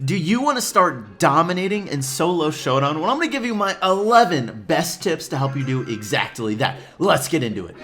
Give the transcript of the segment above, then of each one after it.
Do you want to start dominating in solo showdown? Well, I'm going to give you my 11 best tips to help you do exactly that. Let's get into it.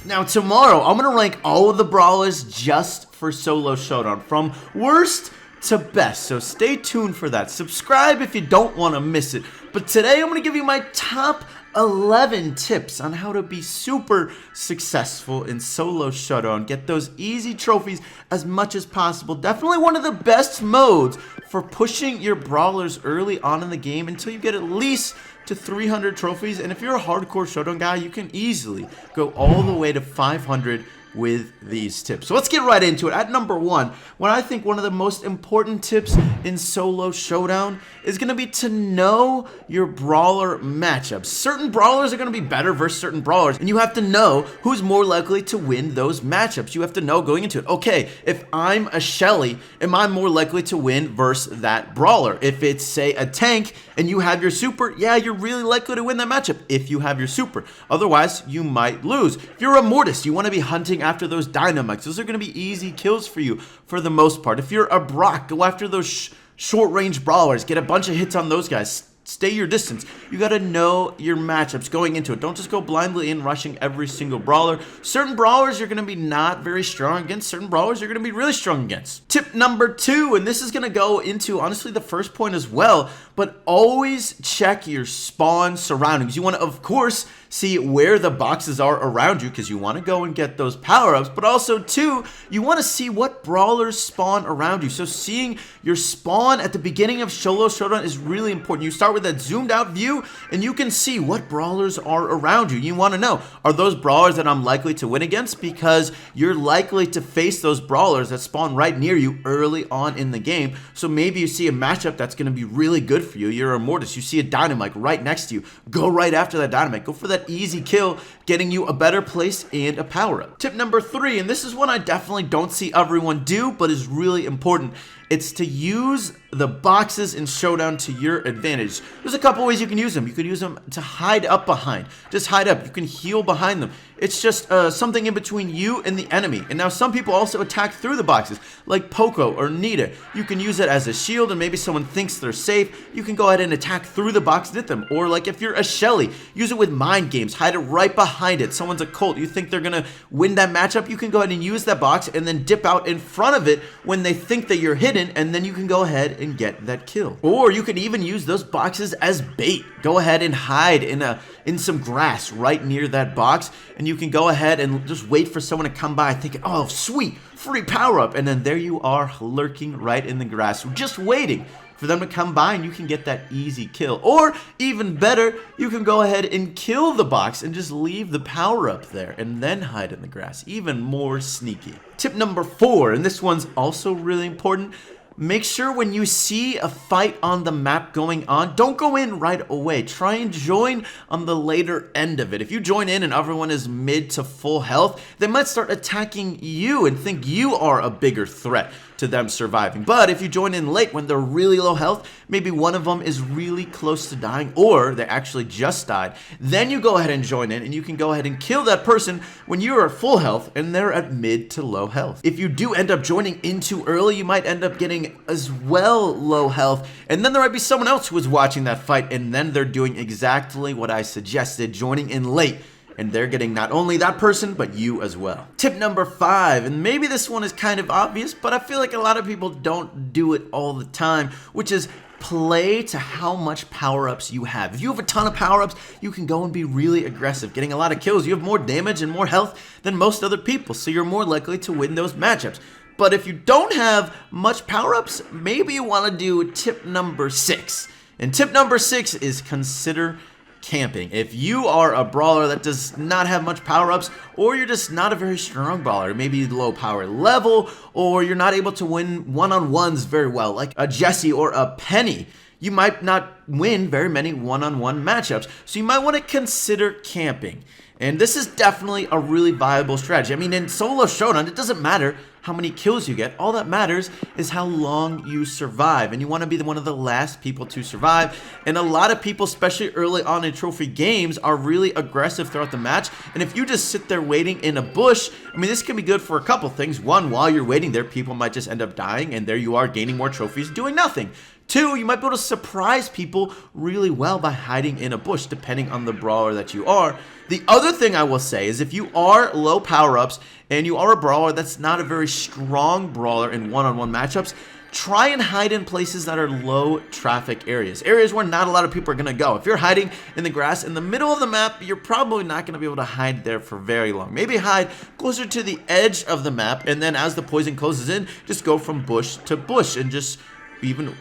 Now tomorrow, I'm going to rank all of the brawlers just for solo showdown, from worst to best, so stay tuned for that. Subscribe if you don't want to miss it. But today, I'm going to give you my top 11 tips on how to be super successful in solo showdown. Get those easy trophies as much as possible. Definitely one of the best modes for pushing your brawlers early on in the game until you get at least to 300 trophies. And if you're a hardcore showdown guy, you can easily go all the way to 500 with these tips. So let's get right into it. At number 1, what I think one of the most important tips in solo showdown is going to be to know your brawler matchups. Certain brawlers are going to be better versus certain brawlers, and you have to know who's more likely to win those matchups. You have to know going into it, okay, if I'm a Shelly, am I more likely to win versus that brawler? If it's, say, a tank and you have your super, yeah, you're really likely to win that matchup if you have your super. Otherwise, you might lose. If you're a Mortis, you want to be hunting after those dynamites. Those are going to be easy kills for you for the most part. If you're a Brock, go after those short-range brawlers. Get a bunch of hits on those guys. Stay your distance. You got to know your matchups going into it. Don't just go blindly in rushing every single brawler. Certain brawlers you're going to be not very strong against. Certain brawlers you're going to be really strong against. Tip number 2, and this is going to go into, honestly, the first point as well, but always check your spawn surroundings. You want to, of course, see where the boxes are around you because you want to go and get those power-ups, but also, too, you want to see what brawlers spawn around you. So seeing your spawn at the beginning of solo showdown is really important. You start with that zoomed out view and you can see what brawlers are around you. You want to know, are those brawlers that I'm likely to win against? Because you're likely to face those brawlers that spawn right near you early on in the game. So maybe you see a matchup that's going to be really good for you. You're a Mortis, you see a Dynamite right next to you. Go right after that Dynamite. Go for that easy kill, getting you a better place and a power-up. Tip number 3, and this is one I definitely don't see everyone do, but is really important. It's to use the boxes in Showdown to your advantage. There's a couple ways you can use them. You could use them to hide up behind. Just hide up. You can heal behind them. It's just something in between you and the enemy. And now some people also attack through the boxes, like Poco or Nita. You can use it as a shield, and maybe someone thinks they're safe. You can go ahead and attack through the box with them. Or like if you're a Shelly, use it with mind games. Hide it right behind it. Someone's a Colt. You think they're going to win that matchup? You can go ahead and use that box and then dip out in front of it when they think that you're hidden, and then you can go ahead and get that kill. Or you can even use those boxes as bait. Go ahead and hide in some grass right near that box, and you can go ahead and just wait for someone to come by thinking, oh, sweet, free power-up, and then there you are lurking right in the grass, just waiting for them to come by, and you can get that easy kill. Or even better, you can go ahead and kill the box and just leave the power-up there and then hide in the grass. Even more sneaky. Tip number 4, and this one's also really important. Make sure when you see a fight on the map going on, don't go in right away. Try and join on the later end of it. If you join in and everyone is mid to full health, they might start attacking you and think you are a bigger threat to them surviving. But if you join in late when they're really low health, maybe one of them is really close to dying, or they actually just died, then you go ahead and join in and you can go ahead and kill that person when you are at full health and they're at mid to low health. If you do end up joining in too early, you might end up getting as well low health, and then there might be someone else who is watching that fight, and then they're doing exactly what I suggested, joining in late. And they're getting not only that person, but you as well. Tip number 5, and maybe this one is kind of obvious, but I feel like a lot of people don't do it all the time, which is play to how much power-ups you have. If you have a ton of power-ups, you can go and be really aggressive, getting a lot of kills. You have more damage and more health than most other people, so you're more likely to win those matchups. But if you don't have much power-ups, maybe you want to do tip number 6. And tip number 6 is consider camping. If you are a brawler that does not have much power-ups, or you're just not a very strong brawler, maybe low power level, or you're not able to win one-on-ones very well, like a Jessie or a Penny, you might not win very many one-on-one matchups. So you might want to consider camping. And this is definitely a really viable strategy. I mean, in solo showdown, it doesn't matter how how many kills you get. All that matters is how long you survive, and you want to be one of the last people to survive. And a lot of people, especially early on in trophy games, are really aggressive throughout the match. And if you just sit there waiting in a bush, I mean, this can be good for a couple things. One, while you're waiting there, people might just end up dying, and there you are gaining more trophies doing nothing. Two, you might be able to surprise people really well by hiding in a bush, depending on the brawler that you are. The other thing I will say is if you are low power-ups and you are a brawler that's not a very strong brawler in one-on-one matchups, try and hide in places that are low traffic areas where not a lot of people are going to go. If you're hiding in the grass in the middle of the map, you're probably not going to be able to hide there for very long. Maybe hide closer to the edge of the map, and then as the poison closes in, just go from bush to bush and just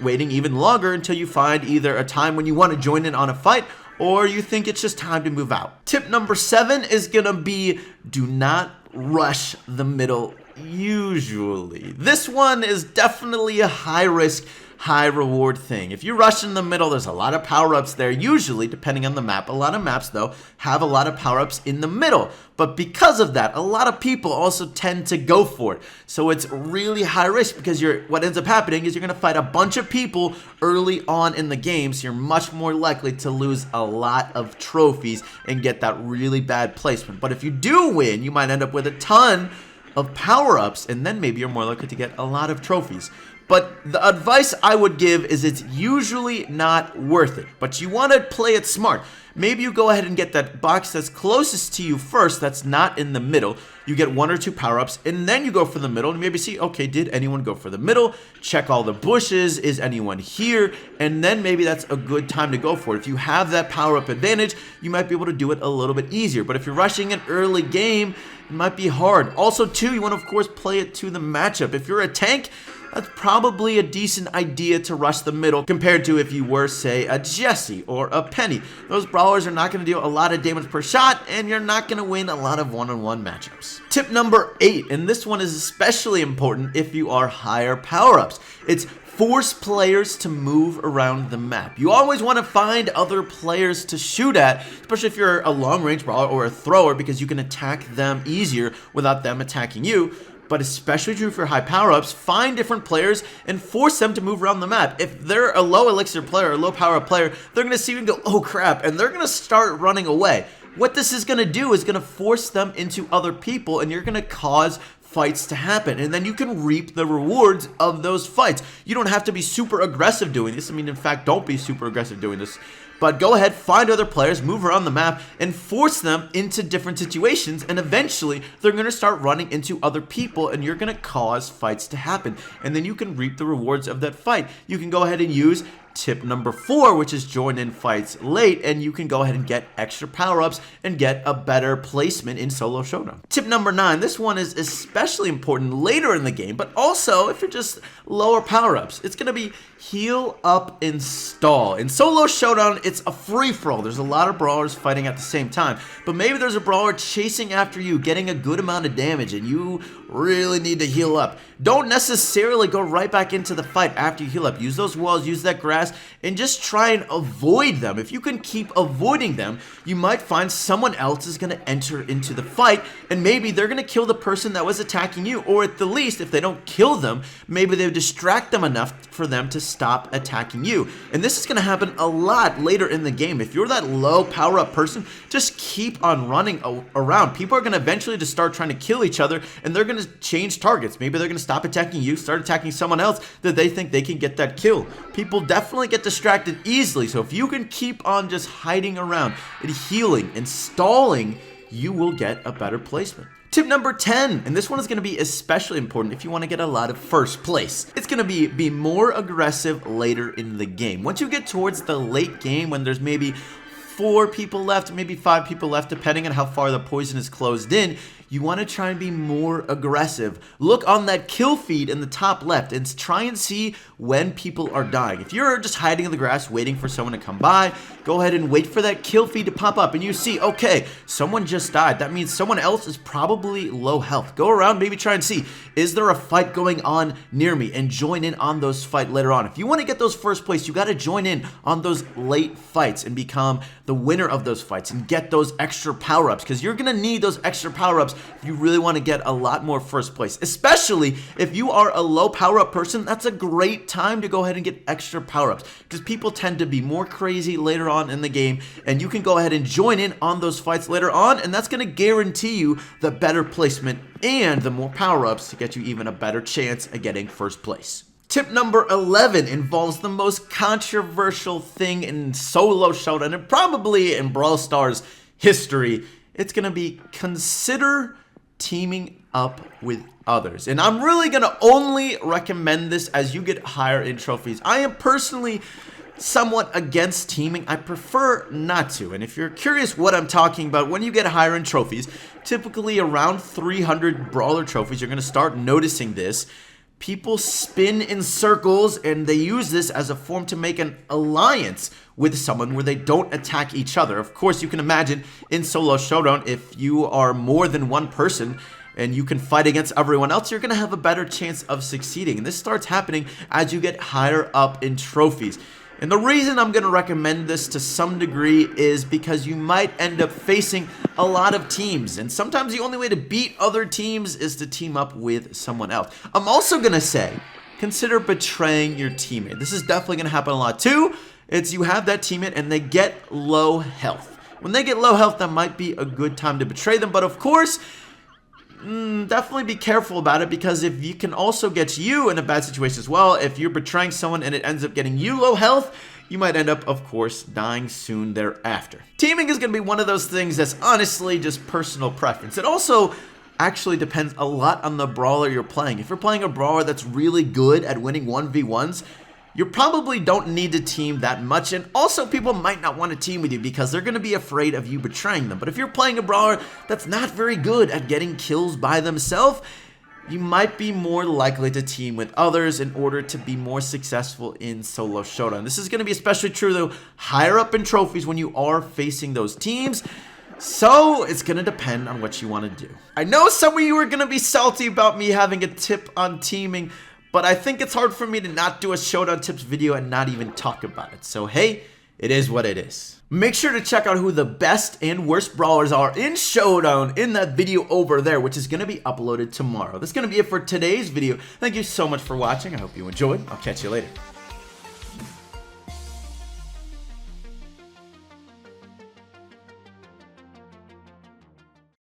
waiting even longer until you find either a time when you want to join in on a fight or you think it's just time to move out. Tip number 7 is gonna be do not rush the middle usually. This one is definitely a high risk, high reward thing. If you rush in the middle, there's a lot of power-ups there, usually, depending on the map. A lot of maps, though, have a lot of power-ups in the middle. But because of that, a lot of people also tend to go for it. So it's really high risk because what ends up happening is you're going to fight a bunch of people early on in the game, so you're much more likely to lose a lot of trophies and get that really bad placement. But if you do win, you might end up with a ton of power-ups, and then maybe you're more likely to get a lot of trophies. But the advice I would give is it's usually not worth it, but you want to play it smart. Maybe you go ahead and get that box that's closest to you first, that's not in the middle. You get 1 or 2 power-ups, and then you go for the middle, and maybe see, okay, did anyone go for the middle? Check all the bushes, is anyone here? And then maybe that's a good time to go for it. If you have that power-up advantage, you might be able to do it a little bit easier. But if you're rushing an early game, it might be hard. Also, too, you want to, of course, play it to the matchup. If you're a tank, that's probably a decent idea to rush the middle compared to if you were, say, a Jesse or a Penny. Those brawlers are not going to deal a lot of damage per shot, and you're not going to win a lot of one-on-one matchups. Tip number 8, and this one is especially important if you are higher power-ups. It's force players to move around the map. You always want to find other players to shoot at, especially if you're a long-range brawler or a thrower, because you can attack them easier without them attacking you. But especially true for high power-ups, find different players and force them to move around the map. If they're a low elixir player or a low power-up player, they're going to see you and go, oh crap, and they're going to start running away. What this is going to do is going to force them into other people, and you're going to cause fights to happen, and then you can reap the rewards of those fights. You don't have to be super aggressive doing this. I mean, in fact, don't be super aggressive doing this. But go ahead, find other players, move around the map, and force them into different situations, and eventually they're going to start running into other people, and you're going to cause fights to happen. And then you can reap the rewards of that fight. You can go ahead and use tip number 4, which is join in fights late, and you can go ahead and get extra power-ups and get a better placement in solo showdown. Tip number 9, this one is especially important later in the game, but also if you're just lower power-ups. It's going to be heal up and stall. In solo showdown, it's a free-for-all. There's a lot of brawlers fighting at the same time, but maybe there's a brawler chasing after you, getting a good amount of damage, and you really need to heal up. Don't necessarily go right back into the fight after you heal up. Use those walls, use that grass, and just try and avoid them. If you can keep avoiding them, you might find someone else is going to enter into the fight, and maybe they're going to kill the person that was attacking you, or at the least, if they don't kill them, maybe they'll distract them enough for them to stop attacking you. And this is going to happen a lot later in the game. If you're that low power-up person, just keep on running around. People are going to eventually just start trying to kill each other, and they're going to change targets. Maybe they're going to stop attacking you, start attacking someone else that they think they can get that kill. People definitely get distracted easily, so if you can keep on just hiding around and healing and stalling, you will get a better placement. Tip number 10, and this one is going to be especially important if you want to get a lot of first place. It's going to be more aggressive later in the game. Once you get towards the late game, when there's maybe 4 people left, maybe 5 people left, depending on how far the poison is closed in, you want to try and be more aggressive. Look on that kill feed in the top left and try and see when people are dying. If you're just hiding in the grass waiting for someone to come by, go ahead and wait for that kill feed to pop up and you see, okay, someone just died. That means someone else is probably low health. Go around, maybe try and see, is there a fight going on near me, and join in on those fights later on. If you want to get those first place, you got to join in on those late fights and become the winner of those fights and get those extra power-ups, because you're going to need those extra power-ups if you really want to get a lot more first place. Especially if you are a low power-up person, that's a great time to go ahead and get extra power-ups, because people tend to be more crazy later on in the game, and you can go ahead and join in on those fights later on, and that's going to guarantee you the better placement and the more power-ups to get you even a better chance at getting first place. Tip number 11 involves the most controversial thing in solo showdown and probably in Brawl Stars history. It's going to be consider teaming up with others. And I'm really going to only recommend this as you get higher in trophies. I am personally somewhat against teaming. I prefer not to. And if you're curious what I'm talking about, when you get higher in trophies, typically around 300 brawler trophies, you're going to start noticing this. People spin in circles, and they use this as a form to make an alliance with someone where they don't attack each other. Of course, you can imagine in solo showdown, if you are more than one person and you can fight against everyone else, you're going to have a better chance of succeeding. And this starts happening as you get higher up in trophies. And the reason I'm going to recommend this to some degree is because you might end up facing a lot of teams. And sometimes the only way to beat other teams is to team up with someone else. I'm also going to say, consider betraying your teammate. This is definitely going to happen a lot too. It's you have that teammate and they get low health. When they get low health, that might be a good time to betray them. But of course, definitely be careful about it, because if you can also get you in a bad situation as well. If you're betraying someone and it ends up getting you low health, you might end up, of course, dying soon thereafter. Teaming is going to be one of those things that's honestly just personal preference. It also actually depends a lot on the brawler you're playing. If you're playing a brawler that's really good at winning 1v1s, you probably don't need to team that much, and also people might not want to team with you because they're going to be afraid of you betraying them. But if you're playing a brawler that's not very good at getting kills by themselves, you might be more likely to team with others in order to be more successful in solo showdown. This is going to be especially true though higher up in trophies when you are facing those teams. So it's going to depend on what you want to do. I know some of you are going to be salty about me having a tip on teaming, but I think it's hard for me to not do a Showdown tips video and not even talk about it. So hey, it is what it is. Make sure to check out who the best and worst brawlers are in Showdown in that video over there, which is going to be uploaded tomorrow. That's going to be it for today's video. Thank you so much for watching. I hope you enjoyed. I'll catch you later.